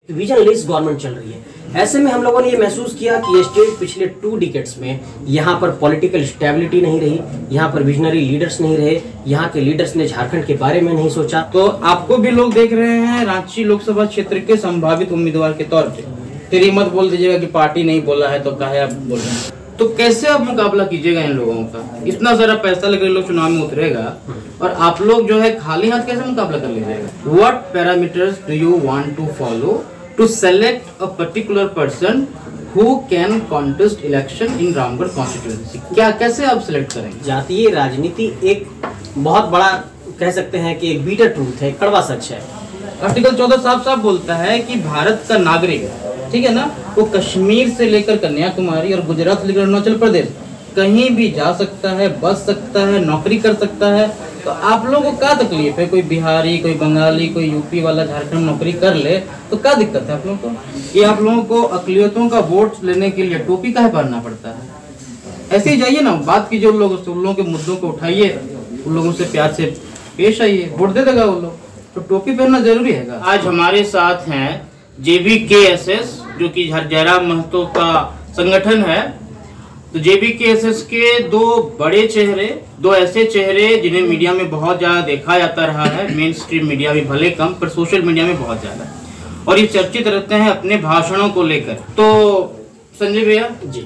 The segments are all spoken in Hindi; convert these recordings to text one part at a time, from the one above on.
विजनलेस गवर्नमेंट चल रही है। ऐसे में हम लोगों ने ये महसूस किया कि ये स्टेट पिछले 2 डिकेड्स में यहाँ पर पॉलिटिकल स्टेबिलिटी नहीं रही, यहाँ पर विजनरी लीडर्स नहीं रहे, यहाँ के लीडर्स ने झारखंड के बारे में नहीं सोचा। तो आपको भी लोग देख रहे हैं रांची लोकसभा क्षेत्र के संभावित उम्मीदवार के तौर पे। फिर मत बोल दीजिएगा कि पार्टी नहीं बोला है तो काहे आप बोल रहे हैं। तो कैसे आप मुकाबला कीजिएगा इन लोगों का? इतना सारा पैसा लेकर लोग चुनाव में उतरेगा और आप लोग जो है खाली हाथ कैसे मुकाबला कर लीजिएगा? What parameters do you want to follow to select a particular person who can contest election in Ramgarh constituency? क्या कैसे आप सिलेक्ट करेंगे? जातीय राजनीति एक बहुत बड़ा कह सकते हैं कि एक बीटर ट्रूथ है, कड़वा सच है। आर्टिकल 14 साफ साफ बोलता है कि भारत का नागरिक, ठीक है ना, वो कश्मीर से लेकर कन्याकुमारी और गुजरात से लेकर अरुणाचल प्रदेश कहीं भी जा सकता है, बस सकता है, नौकरी कर सकता है। तो आप लोगों को क्या तकलीफ है? कोई बिहारी, कोई बंगाली, कोई यूपी वाला झारखंड नौकरी कर ले तो क्या दिक्कत है आप लोगों को? ये आप लोगों को अकलियतों का वोट लेने के लिए टोपी काहे पहनना पड़ता है? ऐसे ही जाइए ना, बात कीजिए उन लोगों के मुद्दों को उठाइए, उन लोगों से प्यार से पेश आइए, वोट दे देगा वो लोग। तो टोपी पहनना जरूरी है? आज हमारे साथ हैं JBKSS, जो कि जयराम महतो का संगठन है। तो JBKSS के 2 बड़े चेहरे, 2 ऐसे चेहरे जिन्हें मीडिया में बहुत ज्यादा देखा जाता रहा है, मेन स्ट्रीम मीडिया में भले कम पर सोशल मीडिया में बहुत ज्यादा, और ये चर्चित रहते हैं अपने भाषणों को लेकर। तो संजय भैया जी,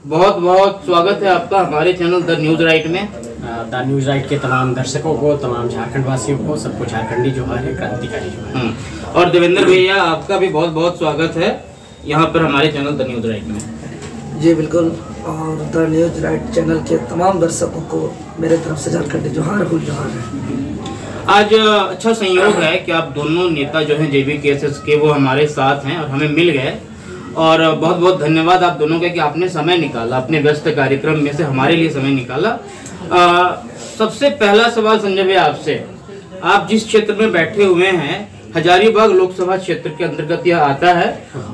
बहुत बहुत स्वागत है आपका हमारे चैनल द न्यूज राइट में। द न्यूज राइट के तमाम दर्शकों को, तमाम झारखंड वासियों को, सबको झारखंडी जो है, क्रांतिकारी जो है। और देवेंद्र भैया आपका भी बहुत बहुत स्वागत है यहाँ पर हमारे चैनल द न्यूज राइट में। जी बिल्कुल, और द न्यूज राइट चैनल के तमाम दर्शकों को मेरे तरफ से झारखंडी जोहार हुल जोहार है। आज अच्छा संयोग है कि आप दोनों नेता जो हैं JBKSS के, वो हमारे साथ हैं और हमें मिल गए, और बहुत बहुत धन्यवाद आप दोनों का कि आपने समय निकाला, अपने व्यस्त कार्यक्रम में से हमारे लिए समय निकाला। सबसे पहला सवाल संजय भैया आपसे, आप जिस क्षेत्र में बैठे हुए हैं हजारीबाग लोकसभा क्षेत्र के अंतर्गत यह आता है,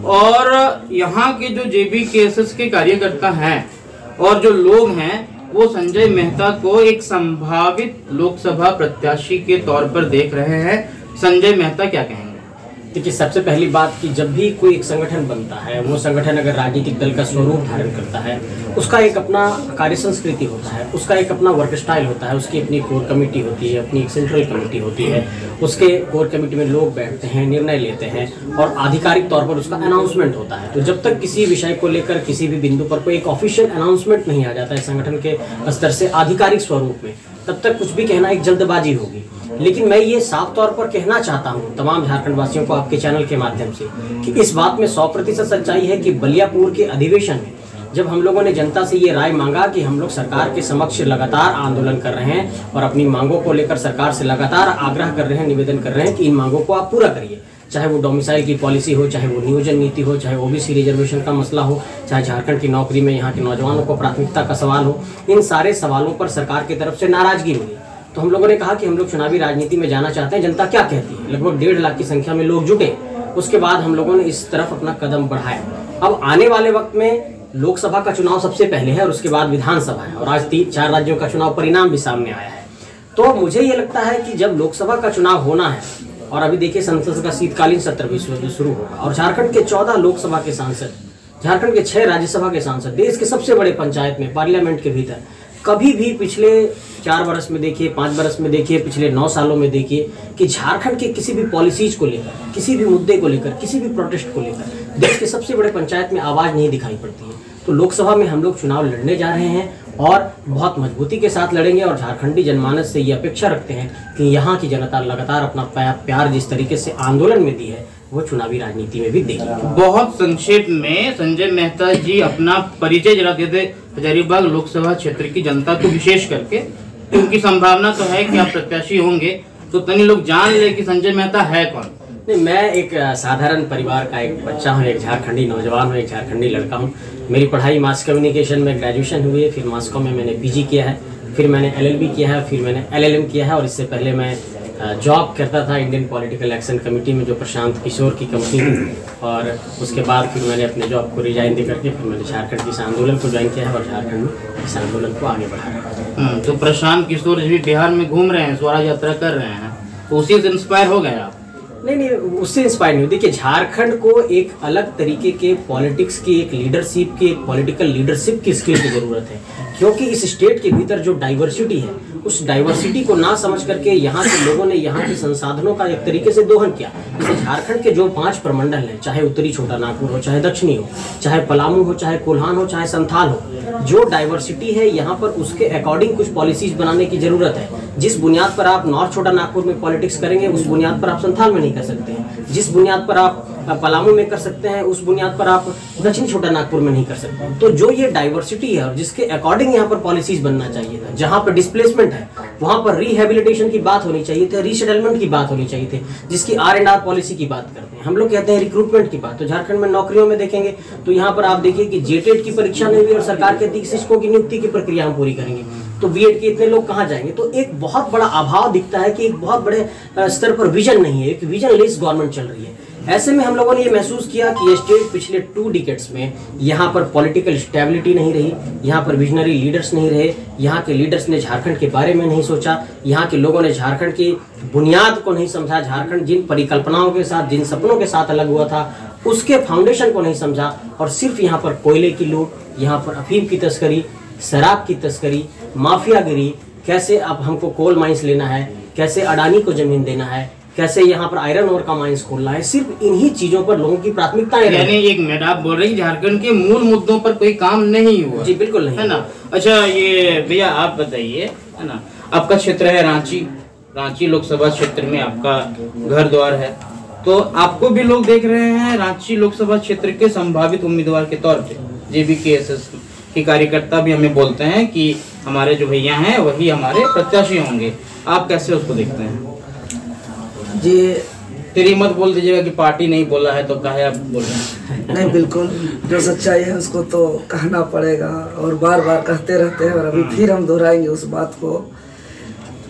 और यहाँ के जो JBKSS के कार्यकर्ता हैं और जो लोग हैं वो संजय मेहता को एक संभावित लोकसभा प्रत्याशी के तौर पर देख रहे हैं। संजय मेहता क्या कहेंगे? देखिए, सबसे पहली बात कि जब भी कोई एक संगठन बनता है, वो संगठन अगर राजनीतिक दल का स्वरूप धारण करता है, उसका एक अपना कार्य संस्कृति होता है, उसका एक अपना वर्क स्टाइल होता है, उसकी अपनी कोर कमेटी होती है, अपनी एक सेंट्रल कमेटी होती है, उसके कोर कमेटी में लोग बैठते हैं, निर्णय लेते हैं और आधिकारिक तौर पर उसका अनाउंसमेंट होता है। तो जब तक किसी विषय को लेकर किसी भी बिंदु पर कोई एक ऑफिशियल अनाउंसमेंट नहीं आ जाता है संगठन के स्तर से आधिकारिक स्वरूप में, तब तक कुछ भी कहना एक जल्दबाजी होगी। लेकिन मैं ये साफ तौर पर कहना चाहता हूँ तमाम झारखंड वासियों को आपके चैनल के माध्यम से कि इस बात में 100% सच्चाई है कि बलियापुर के अधिवेशन में जब हम लोगों ने जनता से ये राय मांगा कि हम लोग सरकार के समक्ष लगातार आंदोलन कर रहे हैं और अपनी मांगों को लेकर सरकार से लगातार आग्रह कर रहे हैं, निवेदन कर रहे हैं कि इन मांगों को आप पूरा करिए, चाहे वो डोमिसाइल की पॉलिसी हो, चाहे वो नियोजन नीति हो, चाहे OBC रिजर्वेशन का मसला हो, चाहे झारखंड की नौकरी में यहाँ के नौजवानों को प्राथमिकता का सवाल हो, इन सारे सवालों पर सरकार की तरफ से नाराजगी मिली। तो हम लोगों ने कहा कि हम लोग चुनावी राजनीति में जाना चाहते हैं, जनता क्या कहती है। लगभग 1.5 लाख की संख्या में लोग जुटे, उसके बाद हम लोगों ने इस तरफ अपना कदम बढ़ाया। अब आने वाले वक्त में लोकसभा का चुनाव सबसे पहले है और उसके बाद विधानसभा है, और आज 3-4 राज्यों का चुनाव परिणाम भी सामने आया है। तो मुझे ये लगता है कि जब लोकसभा का चुनाव होना है, और अभी देखिए संसद का शीतकालीन सत्र भी शुरू होगा, और झारखंड के 14 लोकसभा के सांसद, झारखंड के 6 राज्यसभा के सांसद, देश के सबसे बड़े पंचायत में, पार्लियामेंट के भीतर कभी भी पिछले 4 वर्ष में देखिए, 5 वर्ष में देखिए, पिछले 9 सालों में देखिए कि झारखंड के किसी भी पॉलिसीज को लेकर, किसी भी मुद्दे को लेकर, किसी भी प्रोटेस्ट को लेकर देश के सबसे बड़े पंचायत में आवाज़ नहीं दिखाई पड़ती है। तो लोकसभा में हम लोग चुनाव लड़ने जा रहे हैं और बहुत मजबूती के साथ लड़ेंगे, और झारखंडी जनमानस से ये अपेक्षा रखते हैं कि यहाँ की जनता लगातार अपना प्यार जिस तरीके से आंदोलन में दी है वो चुनावी राजनीति में भी देगी। बहुत संक्षेप में संजय मेहता जी अपना परिचय जरा दे दे हजारीबाग लोकसभा क्षेत्र की जनता को, विशेष करके क्योंकि संभावना तो है कि आप प्रत्याशी होंगे, तो तनी लोग जान ले कि संजय मेहता है कौन। नहीं, मैं एक साधारण परिवार का एक बच्चा हूँ, एक झारखंडी नौजवान हूँ, एक झारखंडी लड़का हूँ। मेरी पढ़ाई मास कम्युनिकेशन में ग्रेजुएशन हुई है, फिर मास्को में मैंने PG किया है, फिर मैंने LLB किया है, फिर मैंने LLM किया है, और इससे पहले मैं जॉब करता था इंडियन पॉलिटिकल एक्शन कमेटी में, जो प्रशांत किशोर की कंपनी थी, और उसके बाद फिर मैंने अपने जॉब को रिजाइन दे करके फिर मैंने झारखंड किसान आंदोलन को ज्वाइन किया है और झारखंड में किसान आंदोलन को आगे बढ़ा रहा है। तो प्रशांत किशोर जी बिहार में घूम रहे हैं, स्वराज यात्रा कर रहे हैं, तो उसी से इंस्पायर हो गए आप? नहीं, उससे इंस्पायर नहीं हुई। देखिए, झारखंड को एक अलग तरीके के पॉलिटिक्स की, एक लीडरशिप की, एक पॉलिटिकल लीडरशिप की स्किल की ज़रूरत है, क्योंकि इस स्टेट के भीतर जो डाइवर्सिटी है, उस डाइवर्सिटी को ना समझ करके यहाँ के लोगों ने यहाँ के संसाधनों का एक तरीके से दोहन किया। जैसे झारखंड के जो 5 प्रमंडल हैं, चाहे उत्तरी छोटा नागपुर हो, चाहे दक्षिणी हो, चाहे पलामू हो, चाहे कोल्हान हो, चाहे संथाल हो, जो डाइवर्सिटी है यहाँ पर, उसके अकॉर्डिंग कुछ पॉलिसीज बनाने की जरूरत है। जिस बुनियाद पर आप नॉर्थ छोटा नागपुर में पॉलिटिक्स करेंगे, उस बुनियाद पर आप संथाल में नहीं कर सकते हैं। जिस बुनियाद पर आप पलामू में कर सकते हैं, उस बुनियाद पर आप दक्षिण छोटा नागपुर में नहीं कर सकते। तो जो ये डाइवर्सिटी है और जिसके अकॉर्डिंग यहाँ पर पॉलिसीज बनना चाहिए था, जहाँ पर डिस्प्लेसमेंट है वहाँ पर रिहेबिलिटेशन की बात होनी चाहिए थी, रीसेटलमेंट की बात होनी चाहिए थी, जिसकी R&R पॉलिसी की बात करते हैं हम लोग, कहते हैं रिक्रूटमेंट की बात। तो झारखंड में नौकरियों में देखेंगे तो यहाँ पर आप देखिए कि जेटेट की परीक्षा नहीं हुई और सरकार के 30 शिक्षकों की नियुक्ति की प्रक्रिया हम पूरी करेंगे, तो बीएड के इतने लोग कहाँ जाएंगे। तो एक बहुत बड़ा अभाव दिखता है कि एक बहुत बड़े स्तर पर विजन नहीं है, एक विजन लेस गवर्नमेंट चल रही है। ऐसे में हम लोगों ने ये महसूस किया कि ये स्टेट पिछले 2 डिकेड्स में यहाँ पर पॉलिटिकल स्टेबिलिटी नहीं रही, यहाँ पर विजनरी लीडर्स नहीं रहे, यहाँ के लीडर्स ने झारखंड के बारे में नहीं सोचा, यहाँ के लोगों ने झारखंड की बुनियाद को नहीं समझा, झारखंड जिन परिकल्पनाओं के साथ, जिन सपनों के साथ अलग हुआ था, उसके फाउंडेशन को नहीं समझा, और सिर्फ यहाँ पर कोयले की लूट, यहाँ पर अफीम की तस्करी, शराब की तस्करी, माफियागिरी, कैसे अब हमको कोल माइंस लेना है, कैसे अडानी को जमीन देना है, कैसे यहाँ पर आयरन ओर का माइंस खोलना है, सिर्फ इन्हीं चीजों पर लोगों की प्राथमिकताएं। यानी एक मिनट, आप बोल रहे हैं झारखंड के मूल मुद्दों पर कोई काम नहीं हुआ? जी बिल्कुल नहीं, है ना। अच्छा, ये भैया आप बताइए, है ना, आपका क्षेत्र है रांची लोकसभा क्षेत्र में आपका घर द्वार है, तो आपको भी लोग देख रहे हैं रांची लोकसभा क्षेत्र के संभावित उम्मीदवार के तौर पे। JBKSS के कार्यकर्ता भी हमें बोलते हैं कि हमारे जो भैया हैं वही हमारे प्रत्याशी होंगे। आप कैसे उसको देखते हैं? जी, तेरी मत बोल दीजिएगा कि पार्टी नहीं बोला है तो काहे आप बोल रहे हैं? नहीं, बिल्कुल जो सच्चाई है उसको तो कहना पड़ेगा, और बार बार कहते रहते हैं, और अभी फिर हम दोहराएंगे उस बात को।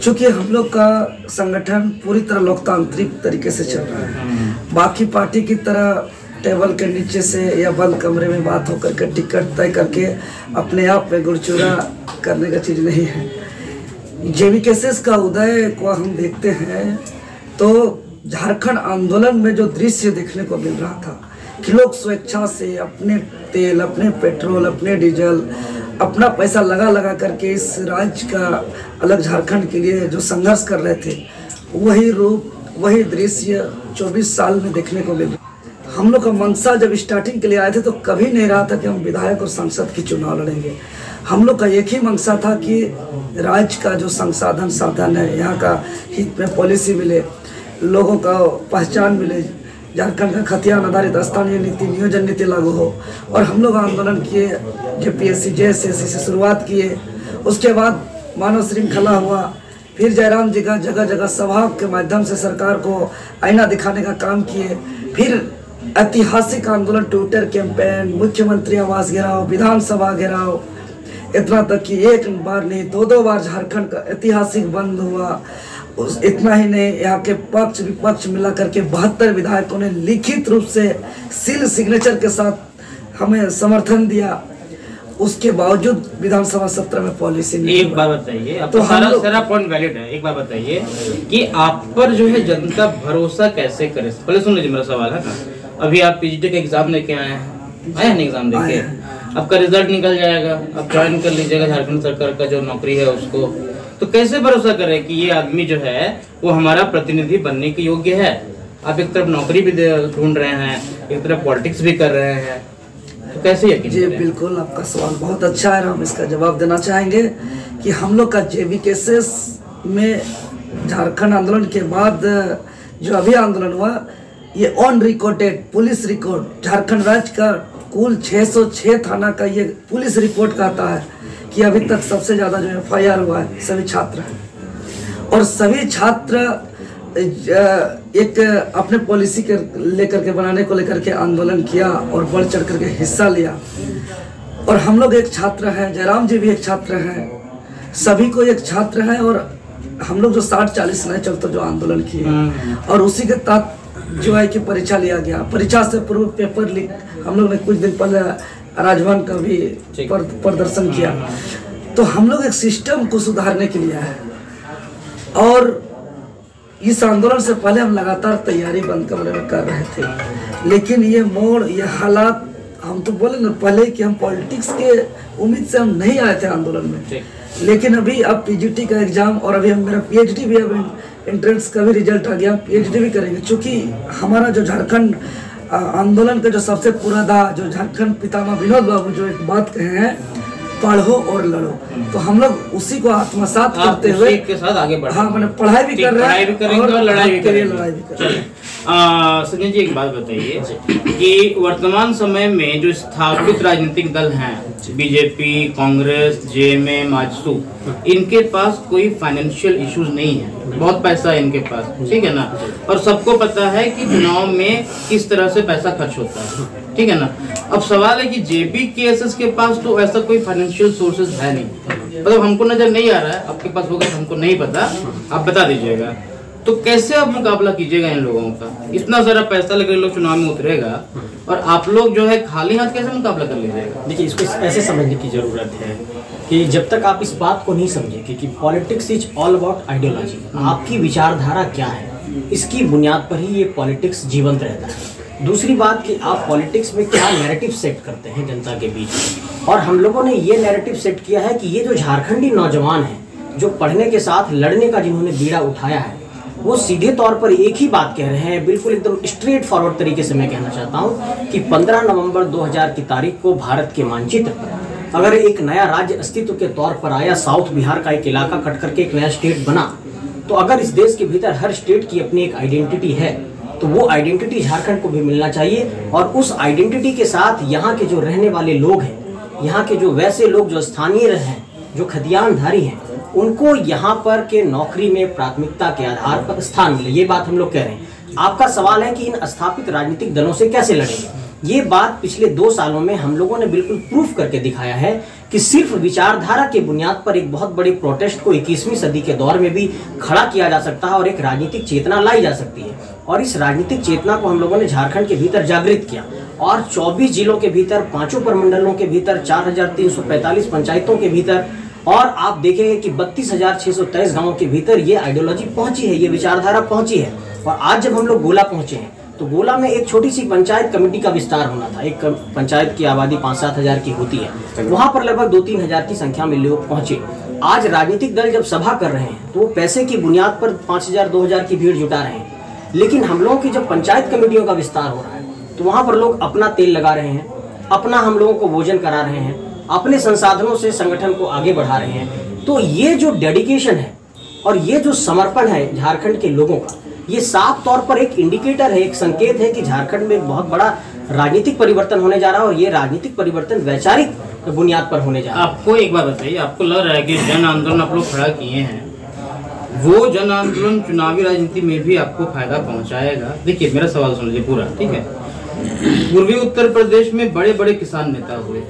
चूँकि हम लोग का संगठन पूरी तरह लोकतांत्रिक तरीके से चल रहा है, बाकी पार्टी की तरह टेबल के नीचे से या बंद कमरे में बात होकर के टिकट तय करके अपने आप में गुड़चूरा करने का चीज़ नहीं है। JBKSS का उदय को हम देखते हैं तो झारखंड आंदोलन में जो दृश्य देखने को मिल रहा था कि लोग स्वेच्छा से अपने तेल, अपने पेट्रोल, अपने डीजल, अपना पैसा लगा करके इस राज्य का अलग झारखंड के लिए जो संघर्ष कर रहे थे, वही रूप, वही दृश्य 24 साल में देखने को मिल रहा। हम लोग का मंशा जब स्टार्टिंग के लिए आए थे तो कभी नहीं रहा था कि हम विधायक और सांसद की चुनाव लड़ेंगे। हम लोग का एक ही मंशा था कि राज्य का जो संसाधन साधन है, यहाँ का हित में पॉलिसी मिले, लोगों का पहचान मिले, झारखंड का खतियान आधारित स्थानीय नीति, नियोजन नीति लागू हो। और हम लोग आंदोलन किए, JPSC JSSC से शुरुआत किए, उसके बाद मानव श्रृंखला हुआ, फिर जयराम जी का जगह जगह सभा के माध्यम से सरकार को आईना दिखाने का काम किए, फिर ऐतिहासिक आंदोलन, ट्विटर कैंपेन, मुख्यमंत्री आवास घेराव, विधानसभा घेराव, इतना तक कि एक बार नहीं 2 बार झारखंड का ऐतिहासिक बंद हुआ। इतना ही नहीं, यहाँ के पक्ष विपक्ष मिला करके 72 विधायकों ने लिखित रूप से सील सिग्नेचर के साथ हमें समर्थन दिया। उसके बावजूद विधानसभा सत्र में पॉलिसी नहीं। एक बात बताइए, तो सारा पॉइंट वैलिड है। एक बात बताइए कि आप पर जो है जनता भरोसा कैसे करे? पहले सुन लीजिए मेरा सवाल है ना। अभी आप PGT का एग्जाम लेके आए हैं एग्जाम देके, आपका रिजल्ट निकल जाएगा, आप ज्वाइन कर लीजिएगा झारखंड सरकार का जो नौकरी है उसको, तो कैसे भरोसा करें कि ये आदमी जो है वो हमारा प्रतिनिधि बनने के योग्य है? आप एक तरफ नौकरी भी ढूंढ रहे हैं, एक तरफ पॉलिटिक्स भी कर रहे हैं, तो कैसे यकीन? जी बिल्कुल, आपका सवाल बहुत अच्छा है, हम इसका जवाब देना चाहेंगे कि हम लोग का JBKSS में झारखंड आंदोलन के बाद जो अभी आंदोलन हुआ, ये on recorded police record Jharkhand राज्य का कुल 606 थाना का ये पुलिस रिपोर्ट कहता है कि अभी तक सबसे ज़्यादा जो FIR हुआ है सभी छात्र हैं। और सभी छात्र एक अपने पॉलिसी के लेकर के बनाने को लेकर के आंदोलन किया और बढ़ चढ़ करके हिस्सा लिया। और हम लोग एक छात्र हैं, जयराम जी भी एक छात्र हैं, सभी को एक छात्र हैं। और हम लोग जो 60-40 नए चलते जो आंदोलन किए, और उसी के तहत जो है कि परीक्षा लिया गया। परीक्षा से पूर्व पेपर लीक हम लोग ने कुछ दिन पहले राजभवन का भी प्रदर्शन किया। तो हम लोग एक सिस्टम को सुधारने के लिए है। और इस आंदोलन से पहले हम लगातार तैयारी बंद कमरे में कर रहे थे, लेकिन ये मोड़, ये हालात, हम तो बोले ना पहले कि हम पॉलिटिक्स के उम्मीद से हम नहीं आए थे आंदोलन में, लेकिन अभी अब पीजीटी का एग्जाम और अभी हम मेरा पीएचडी भी, अब एंट्रेंस का भी रिजल्ट आ गया, पीएचडी भी करेंगे। क्योंकि हमारा जो झारखंड आंदोलन का जो सबसे पुराना, जो झारखंड पितामह विनोद बाबू जो एक बात कहे हैं, पढ़ो और लड़ो, तो हम लोग उसी को आत्मसात करते हुए के साथ आगे बढ़े। हाँ, मैंने पढ़ाई भी कर रहे हैं और लड़ाई भी करेंगे। चलिए संजय जी, एक बात बताइए कि वर्तमान समय में जो स्थापित राजनीतिक दल हैं, बीजेपी, कांग्रेस, जेएमएम, आजसू, इनके पास कोई फाइनेंशियल इश्यूज नहीं है, बहुत पैसा है इनके पास, ठीक है ना, और सबको पता है कि चुनाव में किस तरह से पैसा खर्च होता है, ठीक है ना। अब सवाल है कि जेपीकेएसएस के पास तो ऐसा कोई फाइनेंशियल सोर्सेज है नहीं, मतलब हमको नजर नहीं आ रहा है, आपके पास होगा हमको नहीं पता, आप बता दीजिएगा। तो कैसे आप मुकाबला कीजिएगा इन लोगों का? इतना सारा पैसा लेकर लोग चुनाव में उतरेगा और आप लोग जो है खाली हाथ कैसे मुकाबला कर लीजिएगा? देखिए, इसको ऐसे समझने की जरूरत है कि जब तक आप इस बात को नहीं समझेंगे कि politics is all about ideology, आपकी विचारधारा क्या है, इसकी बुनियाद पर ही ये पॉलिटिक्स जीवंत रहता है। दूसरी बात कि आप पॉलिटिक्स में क्या नैरेटिव सेट करते हैं जनता के बीच, और हम लोगों ने ये नैरेटिव सेट किया है कि ये जो झारखंडी नौजवान हैं, जो पढ़ने के साथ लड़ने का जिन्होंने बीड़ा उठाया है, वो सीधे तौर पर एक ही बात कह रहे हैं, बिल्कुल एकदम स्ट्रेट फॉरवर्ड तरीके से मैं कहना चाहता हूं कि 15 नवंबर 2000 की तारीख को भारत के मानचित्र पर अगर एक नया राज्य अस्तित्व के तौर पर आया, साउथ बिहार का एक इलाका कट करके एक नया स्टेट बना, तो अगर इस देश के भीतर हर स्टेट की अपनी एक आइडेंटिटी है, तो वो आइडेंटिटी झारखंड को भी मिलना चाहिए। और उस आइडेंटिटी के साथ यहाँ के जो रहने वाले लोग हैं, यहाँ के जो वैसे लोग जो स्थानीय हैं, जो खतियानधारी हैं, उनको यहाँ पर के नौकरी में प्राथमिकता के आधार पर स्थान मिले, ये बात हम लोग कह रहे हैं। आपका सवाल है कि इन स्थापित राजनीतिक दलों से कैसे लड़ेंगे, ये बात पिछले 2 सालों में हम लोगों ने बिल्कुल प्रूफ करके दिखाया है कि सिर्फ विचारधारा के बुनियाद पर एक बहुत बड़ी प्रोटेस्ट को 21वीं सदी के दौर में भी खड़ा किया जा सकता है और एक राजनीतिक चेतना लाई जा सकती है। और इस राजनीतिक चेतना को हम लोगों ने झारखंड के भीतर जागृत किया और 24 जिलों के भीतर, 5 प्रमंडलों के भीतर, 4345 पंचायतों के भीतर, और आप देखेंगे कि 32,623 गांवों के भीतर ये आइडियोलॉजी पहुंची है, ये विचारधारा पहुंची है। और आज जब हम लोग गोला पहुंचे हैं, तो गोला में एक छोटी सी पंचायत कमेटी का विस्तार होना था। एक पंचायत की आबादी 5-7 हजार की होती है, वहां पर लगभग 2-3 हजार की संख्या में लोग पहुंचे। आज राजनीतिक दल जब सभा कर रहे हैं, तो वो पैसे की बुनियाद पर 5,000-2,000 की भीड़ जुटा रहे हैं, लेकिन हम लोगों की जब पंचायत कमेटियों का विस्तार हो रहा है, तो वहां पर लोग अपना तेल लगा रहे हैं, अपना हम लोगों को भोजन करा रहे हैं, अपने संसाधनों से संगठन को आगे बढ़ा रहे हैं। तो ये जो डेडिकेशन है और ये जो समर्पण है झारखंड के लोगों का, ये साफ तौर पर एक इंडिकेटर है, एक संकेत है कि झारखंड में एक बहुत बड़ा राजनीतिक परिवर्तन होने जा रहा है, और ये राजनीतिक परिवर्तन वैचारिक बुनियाद पर होने जा रहा है। आपको एक बात बताइए, आपको लग रहा है कि जन आंदोलन आप लोग खड़ा किए हैं, वो जन आंदोलन चुनावी राजनीति में भी आपको फायदा पहुंचाएगा? देखिए, मेरा सवाल सुन लीजिए पूरा, ठीक है। पूर्वी उत्तर प्रदेश में बड़े बड़े किसान नेता हुए,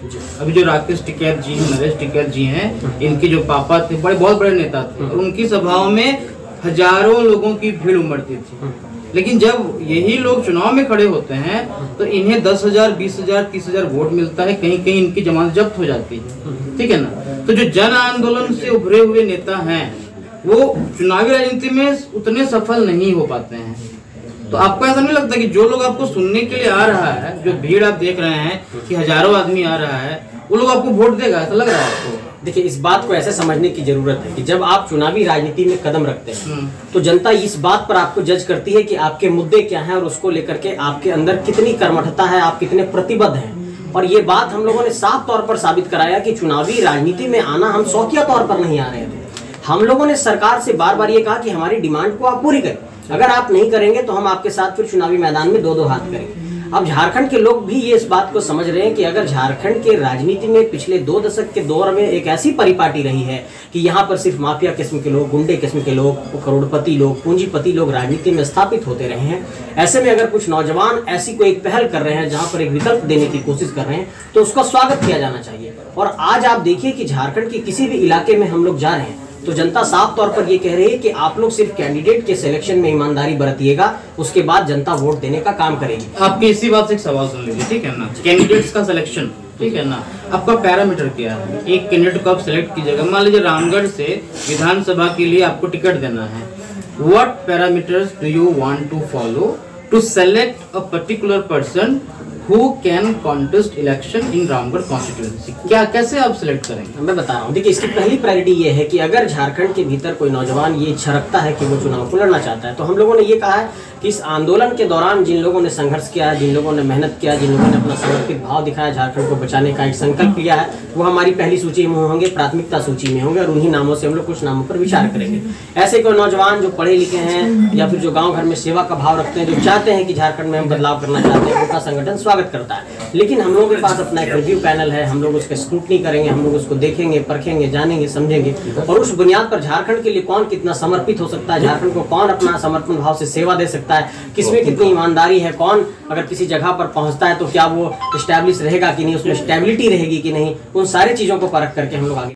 अभी जो राकेश टिकैत जी, नरेश टिकैत जी हैं, इनके जो पापा थे बहुत बड़े नेता थे, और उनकी सभाओं में हजारों लोगों की भीड़ उमड़ती थी। लेकिन जब यही लोग चुनाव में खड़े होते हैं, तो इन्हें 10,000, 20,000, 30,000 वोट मिलता है, कहीं कहीं इनकी जमानत जब्त हो जाती है, ठीक है ना। तो जो जन आंदोलन से उभरे हुए नेता हैं, वो चुनावी राजनीति में उतने सफल नहीं हो पाते हैं। तो आपको ऐसा नहीं लगता कि जो लोग आपको सुनने के लिए आ रहा है, जो भीड़ आप देख रहे हैं कि हजारों आदमी आ रहा है, वो लोग आपको वोट देगा? ऐसा लग रहा है आपको? देखिए, इस बात को ऐसे समझने की जरूरत है कि जब आप चुनावी राजनीति में कदम रखते हैं, तो जनता इस बात पर आपको जज करती है कि आपके मुद्दे क्या हैं और उसको लेकर के आपके अंदर कितनी कर्मठता है, आप कितने प्रतिबद्ध हैं। और ये बात हम लोगों ने साफ तौर पर साबित कराया कि चुनावी राजनीति में आना हम शौकिया तौर पर नहीं आ रहे थे। हम लोगों ने सरकार से बार बार ये कहा कि हमारी डिमांड को आप पूरी करें, अगर आप नहीं करेंगे तो हम आपके साथ फिर चुनावी मैदान में 2-2 हाथ करेंगे। अब झारखंड के लोग भी ये इस बात को समझ रहे हैं कि अगर झारखंड के राजनीति में पिछले 2 दशक के दौर में एक ऐसी परिपाटी रही है कि यहाँ पर सिर्फ माफिया किस्म के लोग, गुंडे किस्म के लोग, करोड़पति लोग, पूंजीपति लोग राजनीति में स्थापित होते रहे हैं, ऐसे में अगर कुछ नौजवान ऐसी कोई एक पहल कर रहे हैं जहाँ पर एक विकल्प देने की कोशिश कर रहे हैं, तो उसका स्वागत किया जाना चाहिए। और आज आप देखिए कि झारखंड के किसी भी इलाके में हम लोग जा रहे हैं, तो जनता साफ तौर पर ये कह रही है कि आप लोग सिर्फ कैंडिडेट के सिलेक्शन में ईमानदारी बरतिएगा, उसके बाद जनता वोट देने का काम करेगी। आपकी इसी बात से एक सवाल सुन लीजिए, ठीक है ना। कैंडिडेट्स का सिलेक्शन, ठीक है ना, आपका पैरामीटर क्या है? एक कैंडिडेट को आप सिलेक्ट कीजिएगा, मान लीजिए रामगढ़ से विधानसभा के लिए आपको टिकट देना है, What parameters do you want to follow to select a particular person who can contest election in Ramgarh constituency? क्या कैसे आप सिलेक्ट करेंगे? मैं बता रहा हूँ, देखिए इसकी पहली प्रायोरिटी ये है कि अगर झारखंड के भीतर कोई नौजवान ये इच्छा रखता है कि वो चुनाव को लड़ना चाहता है, तो हम लोगों ने ये कहा है कि इस आंदोलन के दौरान जिन लोगों ने संघर्ष किया है, जिन लोगों ने मेहनत किया, जिन लोगों ने अपना समर्पित भाव दिखाया, झारखंड को बचाने का एक संकल्प लिया है, वो हमारी पहली सूची में होंगे, प्राथमिकता सूची में होंगे और उन्हीं नामों से हम लोग कुछ नामों पर विचार करेंगे। ऐसे कोई नौजवान जो पढ़े लिखे हैं या फिर जो गाँव घर में सेवा का भाव रखते हैं, जो चाहते हैं कि झारखंड में हम बदलाव करना चाहते हैं, उनका संगठन स्वागत करता है। लेकिन हम लोगों के पास अपना एक रिव्यू पैनल है, हम लोग उसका स्क्रूटनी करेंगे, हम लोग उसको देखेंगे, परखेंगे, जानेंगे, समझेंगे और उस बुनियाद पर झारखंड के लिए कौन कितना समर्पित हो सकता है, झारखंड को कौन अपना समर्पण भाव से सेवा दे सकता है, किसमें कितनी ईमानदारी है, कौन अगर किसी जगह पर पहुंचता है तो क्या वो स्टैब्लिश रहेगा कि नहीं, उसमें स्टेबिलिटी रहेगी कि नहीं, उन सारी चीजों को परख करके हम लोग आगे